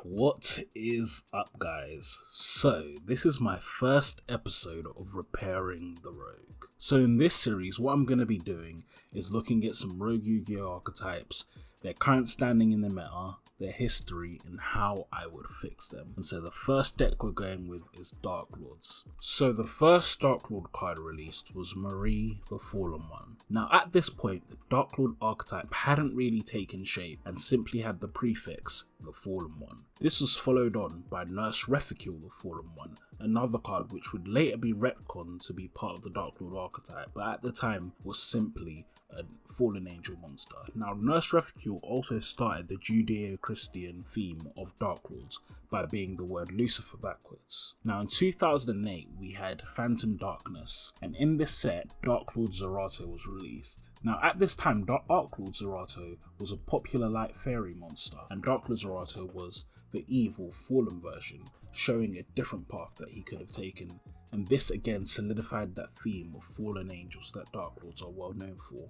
What is up, guys? So this is my first episode of Repairing the Rogue. So in this series, what I'm going to be doing is looking at some Rogue Yu-Gi-Oh archetypes, their current standing in the meta, their history, and how I would fix them. And so the first deck we're going with is Darklords. So the first Darklord card released was Marie the Fallen One. Now at this point, the Darklord archetype hadn't really taken shape and simply had the prefix the Fallen One. This was followed on by Nurse Refecule the Fallen One, another card which would later be retconned to be part of the Darklord archetype, but at the time was simply a fallen angel monster. Now Nurse Refecule also started the Judeo-Christian theme of Darklords by being the word Lucifer backwards. Now in 2008 we had Phantom Darkness, and in this set Darklord Zerato was released. Now at this time Darklord Zerato was a popular light fairy monster, and Darklord Zerato was the evil fallen version, showing a different path that he could have taken, and this again solidified that theme of fallen angels that Darklords are well known for.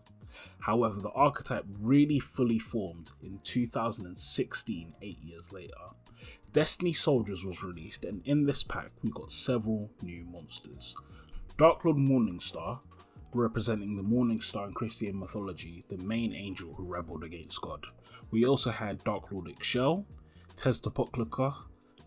However, the archetype really fully formed in 2016, 8 years later. Destiny Soldiers was released, and in this pack we got several new monsters. Darklord Morningstar, representing the Morningstar in Christian mythology, the main angel who rebelled against God. We also had Darklord Ixchel, Tezcatlipoca,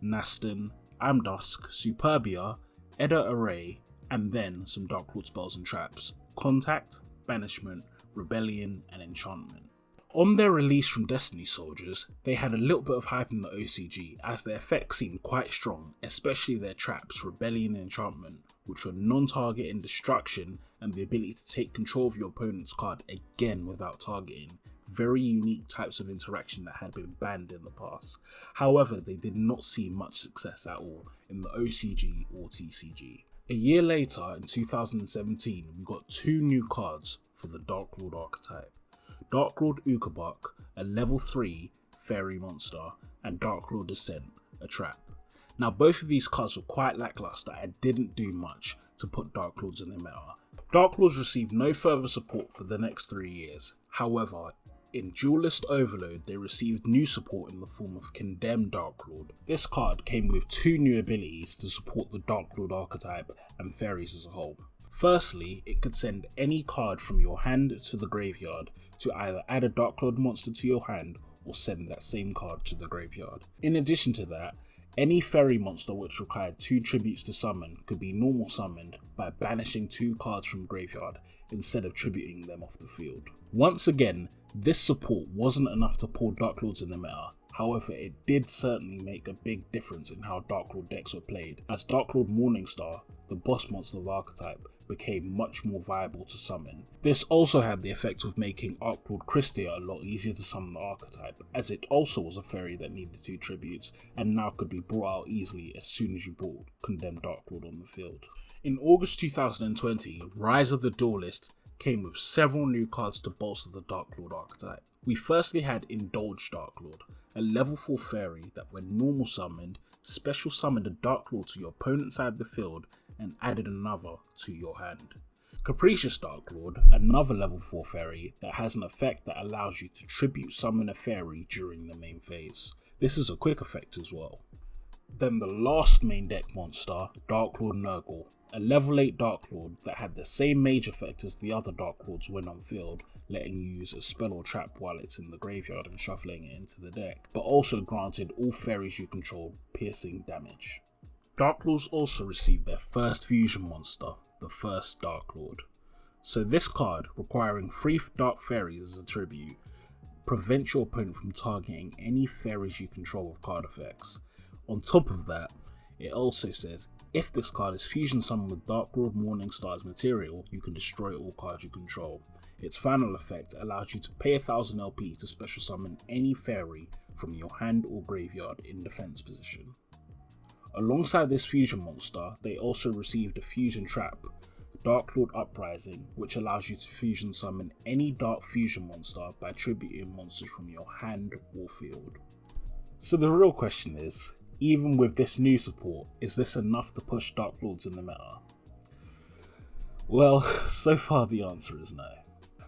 Naston, Amdusk, Superbia, Edda Array, and then some Darklord spells and traps: Contact, Banishment, Rebellion, and Enchantment. On their release from Destiny Soldiers, they had a little bit of hype in the OCG as their effects seemed quite strong, especially their traps, Rebellion and Enchantment, which were non-target in destruction and the ability to take control of your opponent's card again without targeting. Very unique types of interaction that had been banned in the past. However, they did not see much success at all in the OCG or TCG. A year later, in 2017, we got two new cards for the Darklord archetype. Darklord Ukabuk, a level 3 fairy monster, and Darklord Descent, a trap. Now both of these cards were quite lackluster and didn't do much to put Darklords in the meta. Darklords received no further support for the next 3 years. However, in Duelist Overload, they received new support in the form of Condemned Darklord. This card came with two new abilities to support the Darklord archetype and fairies as a whole. Firstly, it could send any card from your hand to the graveyard to either add a Darklord monster to your hand or send that same card to the graveyard. In addition to that, any fairy monster which required 2 tributes to summon could be normal summoned by banishing 2 cards from graveyard instead of tributing them off the field. Once again, this support wasn't enough to pull Darklords in the meta. However, it did certainly make a big difference in how Darklord decks were played, as Darklord Morningstar, the boss monster of the archetype, became much more viable to summon. This also had the effect of making Darklord Christian a lot easier to summon the archetype, as it also was a fairy that needed 2 tributes and now could be brought out easily as soon as you brought Condemned Darklord on the field. In August 2020, Rise of the Duelist came with several new cards to bolster the Darklord archetype. We firstly had Indulge Darklord, a level 4 fairy that when normal summoned, special summoned a Darklord to your opponent's side of the field and added another to your hand. Capricious Darklord, another level 4 fairy that has an effect that allows you to tribute summon a fairy during the main phase. This is a quick effect as well. Then the last main deck monster, Darklord Nurgle, a level 8 Darklord that had the same mage effect as the other Darklords when on field, letting you use a spell or trap while it's in the graveyard and shuffling it into the deck, but also granted all fairies you control piercing damage. Darklords also received their first fusion monster, the first Darklord. So this card, requiring 3 dark fairies as a tribute, prevents your opponent from targeting any fairies you control with card effects. On top of that, it also says, if this card is fusion summoned with Darklord Morningstar's material, you can destroy all cards you control. Its final effect allows you to pay 1000 LP to special summon any fairy from your hand or graveyard in defense position. Alongside this fusion monster, they also received a fusion trap, Darklord Uprising, which allows you to fusion summon any dark fusion monster by tributing monsters from your hand or field. So the real question is, even with this new support, is this enough to push Darklords in the meta? Well, so far the answer is no.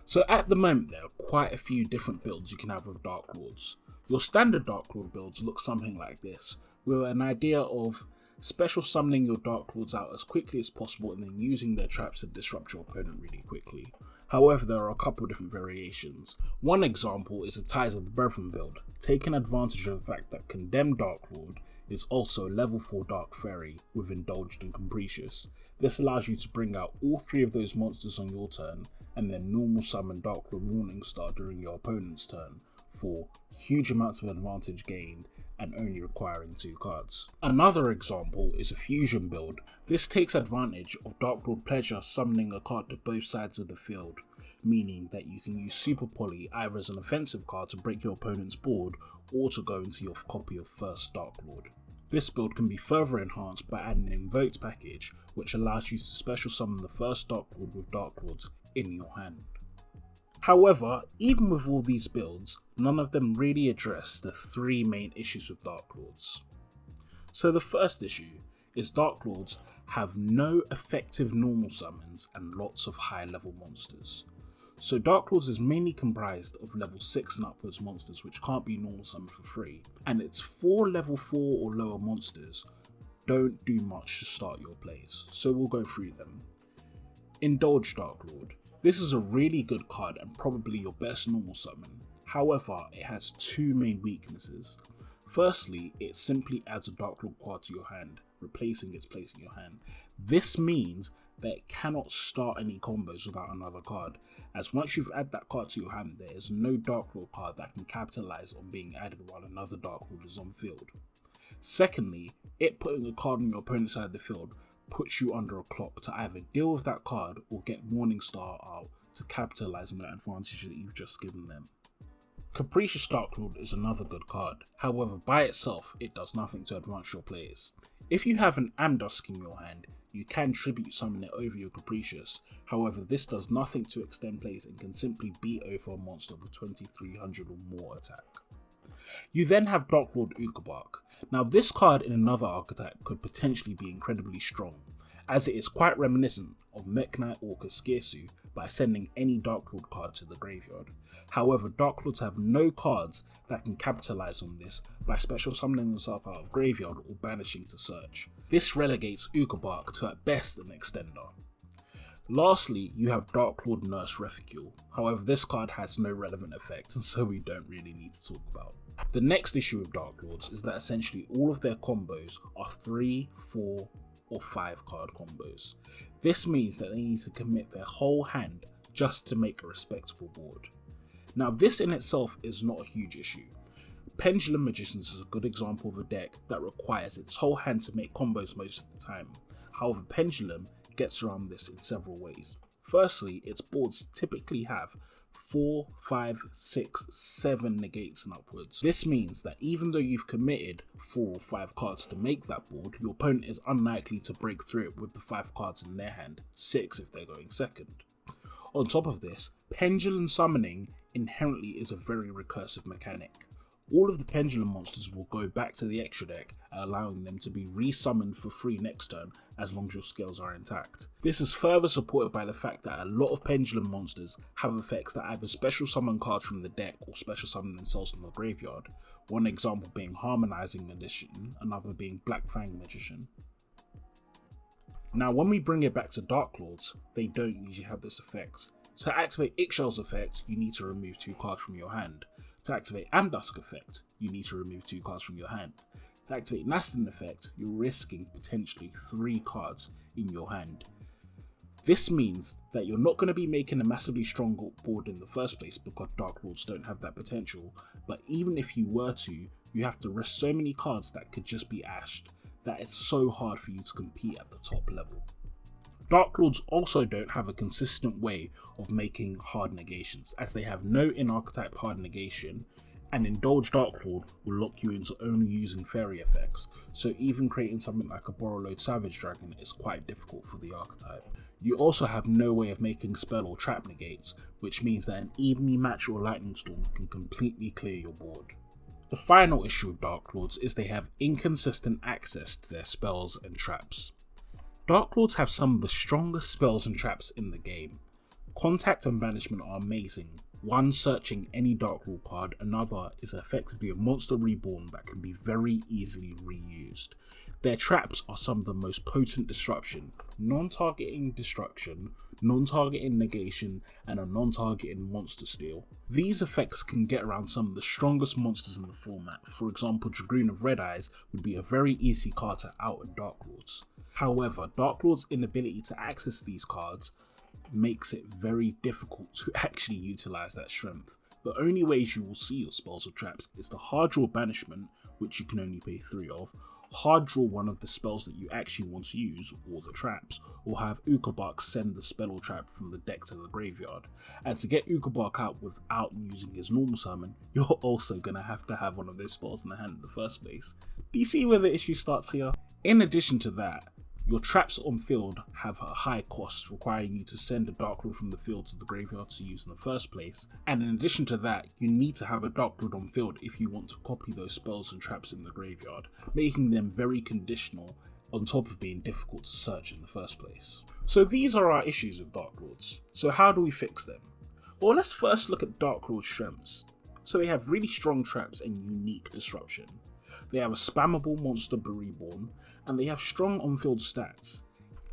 So at the moment there are quite a few different builds you can have with Darklords. Your standard Darklord builds look something like this, with an idea of special summoning your Darklords out as quickly as possible and then using their traps to disrupt your opponent really quickly. However, there are a couple of different variations. One example is the Ties of the Brethren build, taking advantage of the fact that Condemned Darklord is also level 4 Dark Fairy with Indulged and Capricious. This allows you to bring out all 3 of those monsters on your turn and then normal summon Darklord Morningstar during your opponent's turn for huge amounts of advantage gained and only requiring 2 cards. Another example is a fusion build. This takes advantage of Darklord Pleasure summoning a card to both sides of the field, meaning that you can use Super Poly either as an offensive card to break your opponent's board or to go into your copy of First Darklord. This build can be further enhanced by adding an Invoked package, which allows you to special summon the first Darklord with Darklords in your hand. However, even with all these builds, none of them really address the 3 main issues with Darklords. So the first issue is Darklords have no effective normal summons and lots of high level monsters. So Darklords is mainly comprised of level 6 and upwards monsters which can't be normal summoned for free, and its 4 level 4 or lower monsters don't do much to start your plays, so we'll go through them. Indulged Darklord. This is a really good card and probably your best normal summon. However, it has 2 main weaknesses. Firstly, it simply adds a Darklord card to your hand, replacing its place in your hand. This means that it cannot start any combos without another card, as once you've added that card to your hand, there is no Darklord card that can capitalize on being added while another Darklord is on field. Secondly, it putting a card on your opponent's side of the field puts you under a clock to either deal with that card or get Morningstar out to capitalize on that advantage that you've just given them. Capricious Darklord is another good card, however by itself it does nothing to advance your plays. If you have an Amdusk in your hand, you can tribute summon it over your Capricious, however this does nothing to extend plays and can simply beat over a monster with 2300 or more attack. You then have Darklord Ukabark. Now this card in another archetype could potentially be incredibly strong, as it is quite reminiscent of Mech Knight Orca Skirsu by sending any Darklord card to the graveyard. However, Darklords have no cards that can capitalize on this by special summoning themselves out of graveyard or banishing to search. This relegates Ukabark to at best an extender. Lastly, you have Darklord Nurse Reficule. However, this card has no relevant effect, and so we don't really need to talk about. The next issue with Darklords is that essentially all of their combos are 3, 4, or 5 card combos. This means that they need to commit their whole hand just to make a respectable board. Now this in itself is not a huge issue. Pendulum Magicians is a good example of a deck that requires its whole hand to make combos most of the time. However, Pendulum gets around this in several ways. Firstly, its boards typically have 4, 5, 6, 7 negates and upwards. This means that even though you've committed 4 or 5 cards to make that board, your opponent is unlikely to break through it with the 5 cards in their hand, 6 if they're going second. On top of this, Pendulum Summoning inherently is a very recursive mechanic. All of the Pendulum monsters will go back to the extra deck, allowing them to be resummoned for free next turn as long as your skills are intact. This is further supported by the fact that a lot of Pendulum monsters have effects that either special summon cards from the deck or special summon themselves from the graveyard, one example being Harmonizing Magician, another being Black Fang Magician. Now when we bring it back to Darklords, they don't usually have this effect. To activate Ixchel's effect, you need to remove 2 cards from your hand. To activate Amdusk effect, you need to remove 2 cards from your hand. To activate Nastin effect, you're risking potentially 3 cards in your hand. This means that you're not going to be making a massively strong board in the first place because Darklords don't have that potential, but even if you were to, you have to risk so many cards that could just be ashed that it's so hard for you to compete at the top level. Darklords also don't have a consistent way of making hard negations, as they have no in-archetype hard negation, and Indulged Darklord will lock you into only using fairy effects, so even creating something like a Borreload Savage Dragon is quite difficult for the archetype. You also have no way of making spell or trap negates, which means that an Evenly Match or Lightning Storm can completely clear your board. The final issue of Darklords is they have inconsistent access to their spells and traps. Darklords have some of the strongest spells and traps in the game. Contact and Banishment are amazing. One, searching any Darklord card, another is effectively a monster reborn that can be very easily reused. Their traps are some of the most potent disruption: non-targeting destruction, non-targeting negation, and a non-targeting monster steal. These effects can get around some of the strongest monsters in the format. For example, Dragoon of Red Eyes would be a very easy card to out in Darklords. However, Darklord's inability to access these cards makes it very difficult to actually utilise that strength. The only ways you will see your spells or traps is the hard draw Banishment, which you can only pay 3 of, hard draw one of the spells that you actually want to use, or the traps, or have Ukobak send the spell or trap from the deck to the graveyard. And to get Ukobak out without using his normal summon, you're also going to have one of those spells in the hand in the first place. Do you see where the issue starts here? In addition to that, your traps on field have a high cost, requiring you to send a Darklord from the field to the graveyard to use in the first place, and in addition to that, you need to have a Darklord on field if you want to copy those spells and traps in the graveyard, making them very conditional on top of being difficult to search in the first place. So these are our issues with Darklords. So how do we fix them? Well, let's first look at Darklord's strengths. So they have really strong traps and unique disruption. They have a spammable monster reborn, and they have strong on-field stats.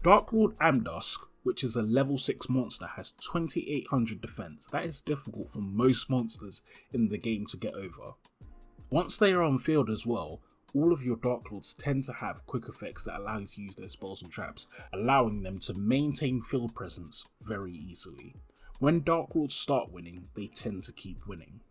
Darklord Amdusk, which is a level 6 monster, has 2800 defense. That is difficult for most monsters in the game to get over. Once they are on field as well, all of your Darklords tend to have quick effects that allow you to use their spells and traps, allowing them to maintain field presence very easily. When Darklords start winning, they tend to keep winning.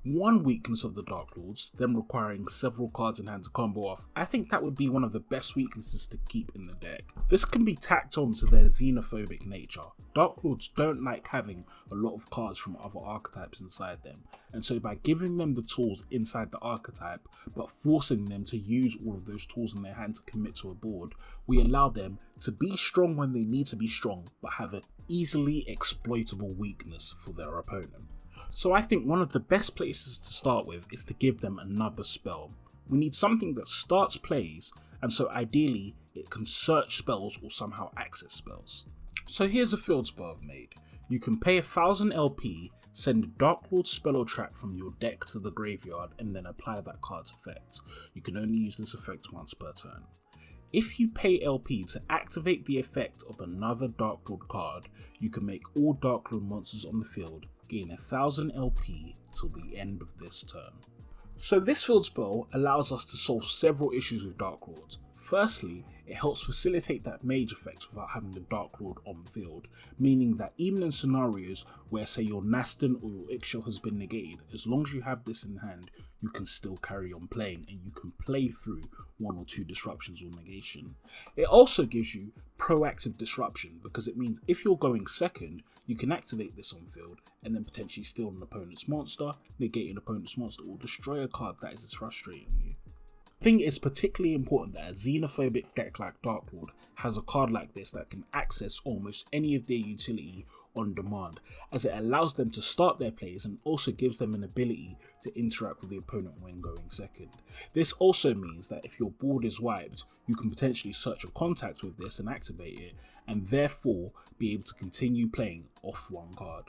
One weakness of the Darklords, them requiring several cards in hand to combo off, I think that would be one of the best weaknesses to keep in the deck. This can be tacked on to their xenophobic nature. Darklords don't like having a lot of cards from other archetypes inside them, and so by giving them the tools inside the archetype, but forcing them to use all of those tools in their hand to commit to a board, we allow them to be strong when they need to be strong, but have an easily exploitable weakness for their opponent. So I think one of the best places to start with is to give them another spell. We need something that starts plays, and so ideally it can search spells or somehow access spells. So here's a field spell I've made. You can pay 1000 LP, send a Darklord spell or trap from your deck to the graveyard, and then apply that card's effect. You can only use this effect once per turn. If you pay LP to activate the effect of another Darklord card, you can make all Darklord monsters on the field gain 1000 LP till the end of this turn. So this field spell allows us to solve several issues with Darklords. Firstly, it helps facilitate that mage effect without having the Darklord on field, meaning that even in scenarios where say your Naston or your Ixchel has been negated, as long as you have this in hand, you can still carry on playing and you can play through 1 or 2 disruptions or negation. It also gives you proactive disruption, because it means if you're going second, you can activate this on field and then potentially steal an opponent's monster, negate an opponent's monster, or destroy a card that is frustrating you. I think it's particularly important that a xenophobic deck like Darklord has a card like this that can access almost any of their utility on demand, as it allows them to start their plays and also gives them an ability to interact with the opponent when going second. This also means that if your board is wiped, you can potentially search a contact with this and activate it, and therefore be able to continue playing off one card.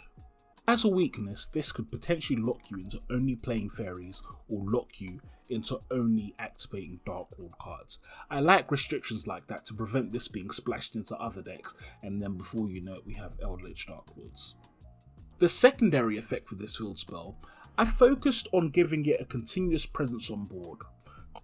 As a weakness, this could potentially lock you into only playing fairies or lock you into only activating Darklord cards. I like restrictions like that to prevent this being splashed into other decks, and then before you know it we have Eldritch Darklords. The secondary effect for this field spell, I focused on giving it a continuous presence on board.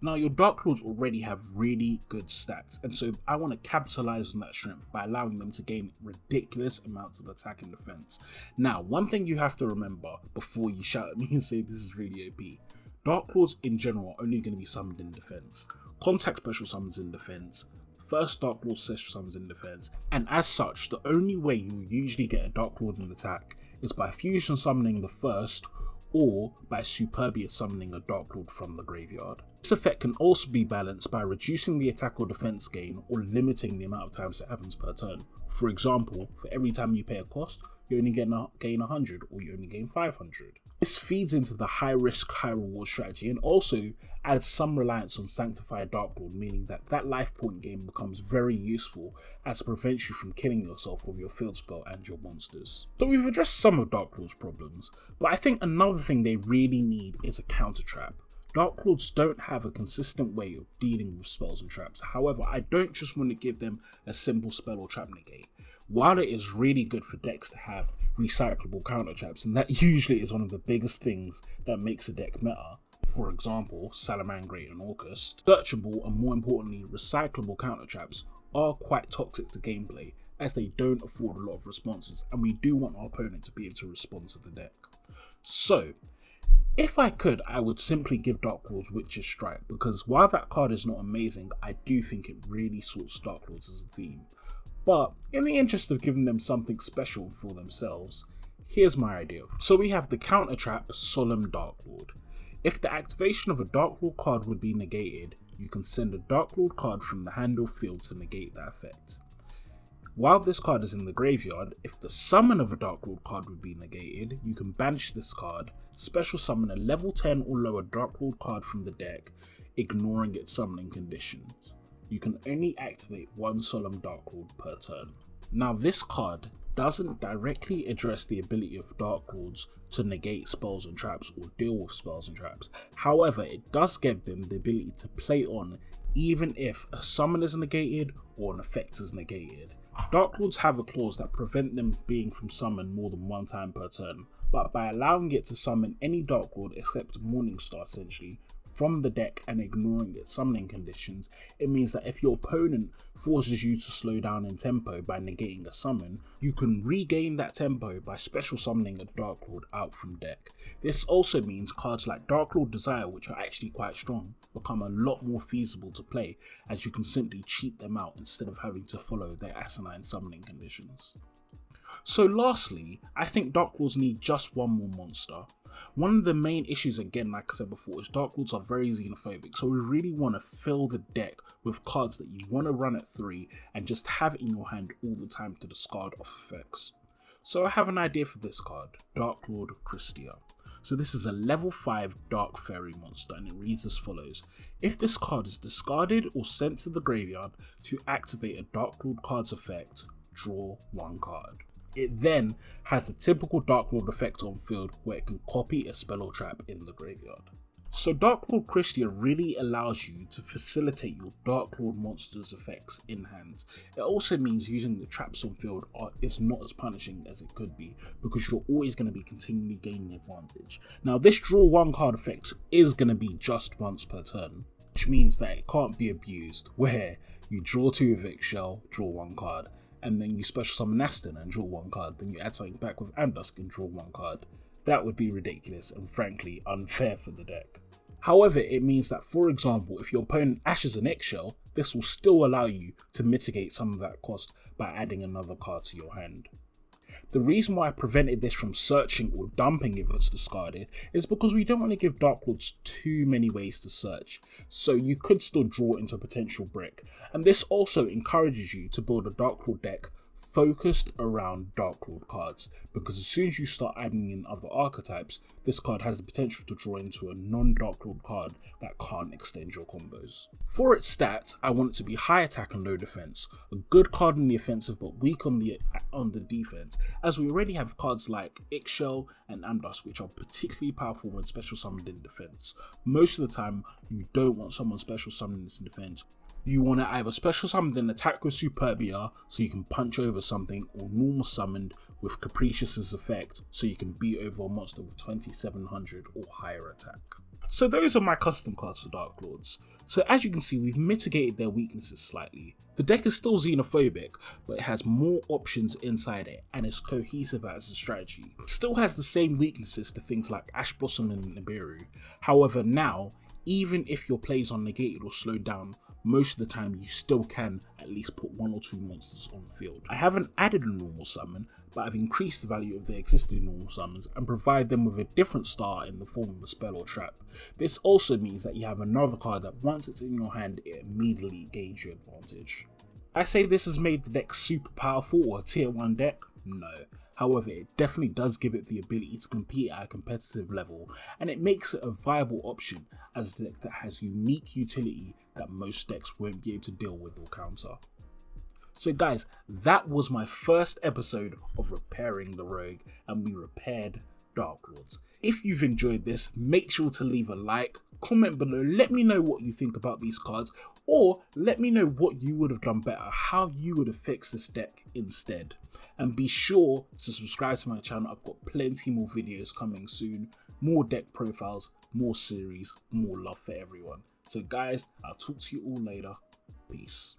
Now your Darklords already have really good stats, and so I want to capitalise on that strength by allowing them to gain ridiculous amounts of attack and defence. Now, one thing you have to remember before you shout at me and say this is really OP, Darklords in general are only going to be summoned in defense. Contact special summons in defense, first Darklord special summons in defense, and as such, the only way you usually get a Darklord in attack is by fusion summoning the first, or by Superbia summoning a Darklord from the graveyard. This effect can also be balanced by reducing the attack or defense gain, or limiting the amount of times it happens per turn. For example, for every time you pay a cost, you only gain 100, or you only gain 500. This feeds into the high risk, high reward strategy and also adds some reliance on Sanctified Darklord, meaning that life point game becomes very useful as it prevents you from killing yourself with your field spell and your monsters. So we've addressed some of Darklord's problems, but I think another thing they really need is a counter trap. Darklords don't have a consistent way of dealing with spells and traps. However, I don't just want to give them a simple spell or trap negate. While it is really good for decks to have recyclable counter traps, and that usually is one of the biggest things that makes a deck meta, for example Salamangreat and Orcust, searchable and more importantly recyclable counter traps are quite toxic to gameplay as they don't afford a lot of responses, and we do want our opponent to be able to respond to the deck. So if I could, I would simply give Darklords Witch's Strike, because while that card is not amazing, I do think it really suits Darklords as a theme. But in the interest of giving them something special for themselves, here's my idea. So we have the counter trap Solemn Darklord. If the activation of a Darklord card would be negated, you can send a Darklord card from the hand or field to negate that effect. While this card is in the graveyard, if the summon of a Darklord card would be negated, you can banish this card, special summon a level 10 or lower Darklord card from the deck, ignoring its summoning conditions. You can only activate one Solemn Darklord per turn. Now this card doesn't directly address the ability of Darklords to negate spells and traps or deal with spells and traps. However, it does give them the ability to play on even if a summon is negated or an effect is negated. Darklords have a clause that prevent them being from summoned more than one time per turn, but by allowing it to summon any Darklord except Morningstar essentially from the deck and ignoring its summoning conditions, it means that if your opponent forces you to slow down in tempo by negating a summon, you can regain that tempo by special summoning a Darklord out from deck. This also means cards like Darklord Desire, which are actually quite strong, become a lot more feasible to play, as you can simply cheat them out instead of having to follow their asinine summoning conditions. So lastly, I think Darklords need just one more monster. One of the main issues, again like I said before, is Darklords are very xenophobic, so we really want to fill the deck with cards that you want to run at 3 and just have in your hand all the time to discard off effects. So I have an idea for this card, Darklord Christian. So this is a level 5 Dark Fairy monster and it reads as follows. If this card is discarded or sent to the graveyard to activate a Darklord card's effect, draw one card. It then has the typical Darklord effect on field where it can copy a spell or trap in the graveyard. So Darklord Christian really allows you to facilitate your Darklord monster's effects in hand. It also means using the traps on field is not as punishing as it could be, because you're always going to be continually gaining advantage. Now this draw one card effect is going to be just once per turn, which means that it can't be abused, where you draw 2 Evict Shell, draw 1 card, and then you special summon Aston and draw 1 card, then you add something back with Amdusk and draw 1 card. That would be ridiculous and frankly unfair for the deck. However, it means that, for example, if your opponent ashes an Eggshell, this will still allow you to mitigate some of that cost by adding another card to your hand. The reason why I prevented this from searching or dumping if it's discarded is because we don't want to give Darklords too many ways to search, so you could still draw into a potential brick, and this also encourages you to build a Darklord deck focused around Darklord cards, because as soon as you start adding in other archetypes, this card has the potential to draw into a non-Darklord card that can't extend your combos. For its stats, I want it to be high attack and low defense, a good card in the offensive but weak on the defense, as we already have cards like Ixchel and Amdusk which are particularly powerful when special summoned in defense. Most of the time, you don't want someone special summoned in defense. You want to either special summon then attack with Superbia so you can punch over something, or normal summoned with Capricious's effect so you can beat over a monster with 2700 or higher attack. So those are my custom cards for Darklords. So as you can see, we've mitigated their weaknesses slightly. The deck is still xenophobic, but it has more options inside it and is cohesive as a strategy. It still has the same weaknesses to things like Ash Blossom and Nibiru. However, now, even if your plays are negated or slowed down, most of the time you still can at least put 1 or 2 monsters on the field. I haven't added a normal summon, but I've increased the value of the existing normal summons and provide them with a different star in the form of a spell or trap. This also means that you have another card that once it's in your hand, it immediately gains you advantage. I say this has made the deck super powerful or a tier 1 deck? No. However, it definitely does give it the ability to compete at a competitive level, and it makes it a viable option as a deck that has unique utility that most decks won't be able to deal with or counter. So guys, that was my first episode of Repairing the Rogue, and we repaired Darklords. If you've enjoyed this, make sure to leave a like, comment below, let me know what you think about these cards, or let me know what you would have done better, how you would have fixed this deck instead. And be sure to subscribe to my channel. I've got plenty more videos coming soon, more deck profiles, more series, more love for everyone. So guys, I'll talk to you all later. Peace.